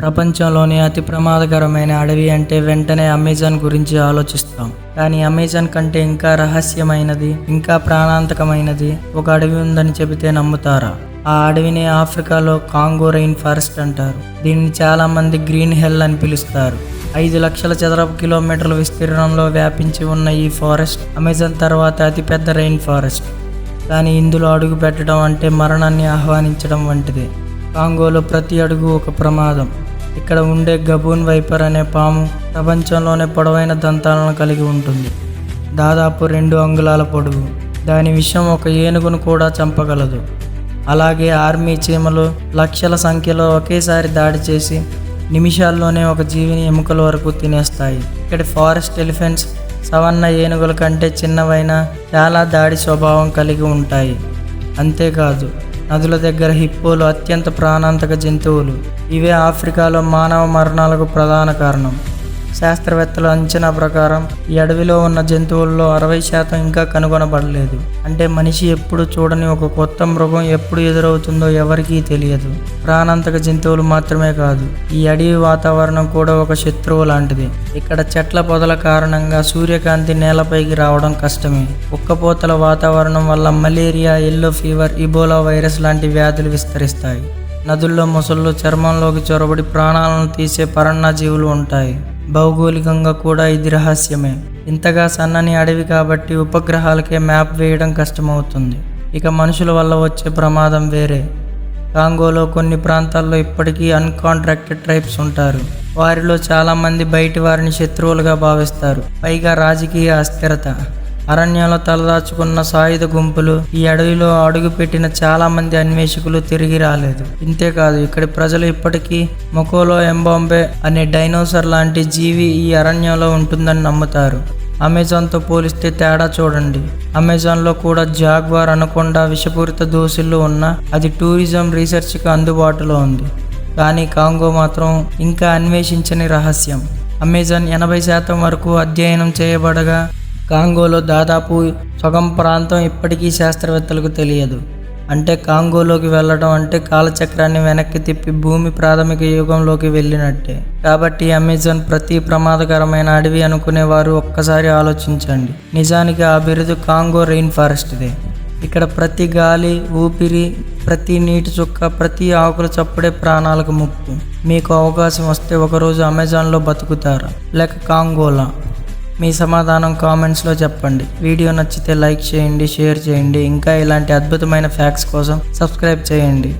ప్రపంచంలోని అతి ప్రమాదకరమైన అడవి అంటే వెంటనే అమెజాన్ గురించి ఆలోచిస్తాం. కానీ అమెజాన్ కంటే ఇంకా రహస్యమైనది, ఇంకా ప్రాణాంతకమైనది ఒక అడవి ఉందని చెబితే నమ్ముతారా? ఆ అడవిని ఆఫ్రికాలో కాంగో రెయిన్ ఫారెస్ట్ అంటారు. దీన్ని చాలా మంది గ్రీన్ హెల్ అని పిలుస్తారు. 5 లక్షల చదరపు కిలోమీటర్ల విస్తీర్ణంలో వ్యాపించి ఉన్న ఈ ఫారెస్ట్ అమెజాన్ తర్వాత అతిపెద్ద రెయిన్ ఫారెస్ట్. కానీ ఇందులో అడుగు పెట్టడం అంటే మరణాన్ని ఆహ్వానించడం వంటిదే. కాంగోలో ప్రతి అడుగు ఒక ప్రమాదం. ఇక్కడ ఉండే గబూన్ వైపర్ అనే పాము ప్రపంచంలోనే పొడవైన దంతాలను కలిగి ఉంటుంది. దాదాపు 2 అంగుళాల పొడవు. దాని విషం ఒక ఏనుగును కూడా చంపగలదు. అలాగే ఆర్మీ చీమలు లక్షల సంఖ్యలో ఒకేసారి దాడి చేసి నిమిషాల్లోనే ఒక జీవిని ఎముకల వరకు తినేస్తాయి. ఇక్కడి ఫారెస్ట్ ఎలిఫెంట్స్ సవన్న ఏనుగుల కంటే చిన్నవైనా చాలా దాడి స్వభావం కలిగి ఉంటాయి. అంతేకాదు, నదుల దగ్గర హిప్పోలు అత్యంత ప్రాణాంతక జంతువులు. ఇవే ఆఫ్రికాలో మానవ మరణాలకు ప్రధాన కారణం. శాస్త్రవేత్తల అంచనా ప్రకారం ఈ అడవిలో ఉన్న జంతువుల్లో 60% ఇంకా కనుగొనబడలేదు. అంటే మనిషి ఎప్పుడు చూడని ఒక కొత్త మృగం ఎప్పుడు ఎదురవుతుందో ఎవరికీ తెలియదు. ప్రాణాంతక జంతువులు మాత్రమే కాదు, ఈ అడవి వాతావరణం కూడా ఒక శత్రువు లాంటిది. ఇక్కడ చెట్ల పొదల కారణంగా సూర్యకాంతి నేలపైకి రావడం కష్టమే. ఉక్కపోతల వాతావరణం వల్ల malaria, yellow fever, Ebola virus లాంటి వ్యాధులు విస్తరిస్తాయి. నదుల్లో మొసళ్ళు చర్మంలోకి చొరబడి ప్రాణాలను తీసే పరాన్నజీవులు ఉంటాయి. భౌగోళికంగా కూడా ఇది రహస్యమే. ఇంతగా సన్నని అడవి కాబట్టి ఉపగ్రహాలకే మ్యాప్ వేయడం కష్టమవుతుంది. ఇక మనుషుల వల్ల వచ్చే ప్రమాదం వేరే. కాంగోలో కొన్ని ప్రాంతాల్లో ఇప్పటికీ అన్కాంట్రాక్టెడ్ ట్రైబ్స్ ఉంటారు. వారిలో చాలామంది బయటి వారిని శత్రువులుగా భావిస్తారు. పైగా రాజకీయ అస్థిరత. అరణ్యంలో తలదాచుకున్న సాయుధ గుంపులు. ఈ అడవిలో అడుగుపెట్టిన చాలా మంది అన్వేషకులు తిరిగి రాలేదు. ఇంతేకాదు, ఇక్కడి ప్రజలు ఇప్పటికీ మొకోలో ఎంబాంబే అనే డైనోసార్ లాంటి జీవి ఈ అరణ్యంలో ఉంటుందని నమ్ముతారు. అమెజాన్తో పోలిస్తే తేడా చూడండి. అమెజాన్లో కూడా జాగ్వార్, అనకొండా, విషపూరిత దోసిళ్ళు ఉన్నా అది టూరిజం రీసెర్చ్కి అందుబాటులో ఉంది. కానీ కాంగో మాత్రం ఇంకా అన్వేషించని రహస్యం. అమెజాన్ 80% వరకు అధ్యయనం చేయబడగా కాంగోలో దాదాపు సగం ప్రాంతం ఇప్పటికీ శాస్త్రవేత్తలకు తెలియదు. అంటే కాంగోలోకి వెళ్ళడం అంటే కాలచక్రాన్ని వెనక్కి తిప్పి భూమి ప్రాథమిక యుగంలోకి వెళ్ళినట్టే. కాబట్టి అమెజాన్ ప్రతి ప్రమాదకరమైన అడవి అనుకునేవారు ఒక్కసారి ఆలోచించండి. నిజానికి ఆ బిరుదు కాంగో రెయిన్ ఫారెస్ట్దే. ఇక్కడ ప్రతి గాలి, ఊపిరి, ప్రతి నీటి చుక్క, ప్రతి ఆకుల చప్పుడే ప్రాణాలకు ముప్పు. మీకు అవకాశం వస్తే ఒకరోజు అమెజాన్లో బతుకుతారా లేక కాంగోలా? మీ సమాధానం కామెంట్స్లో చెప్పండి. వీడియో నచ్చితే లైక్ చేయండి, షేర్ చేయండి. ఇంకా ఇలాంటి అద్భుతమైన ఫ్యాక్ట్స్ కోసం సబ్స్క్రైబ్ చేయండి.